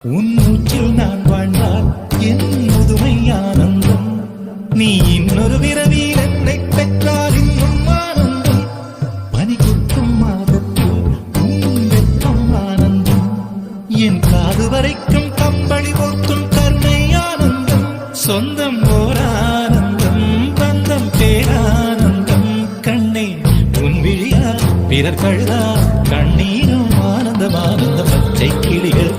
உன் மூச்சில் நான் வாழ்ந்தால் என் முதுமை ஆனந்தம். நீ இன்னொரு விரவியில் என்னை பெற்றால் இன்னும் ஆனந்தம். பனி கொட்டும் மாதத்தில் உன் வெப்பம் ஆனந்தம். என் காது வரைக்கும் கம்பளி போர்த்தும் கருணை ஆனந்தம். சொந்தம் ஓர் ஆனந்தம், பந்தம் பேரானந்தம். கண்ணே உன் விழியா பிறர் கழுதா கண்ணீரும் ஆனந்தம். ஆனந்த பச்சை கிளிகள்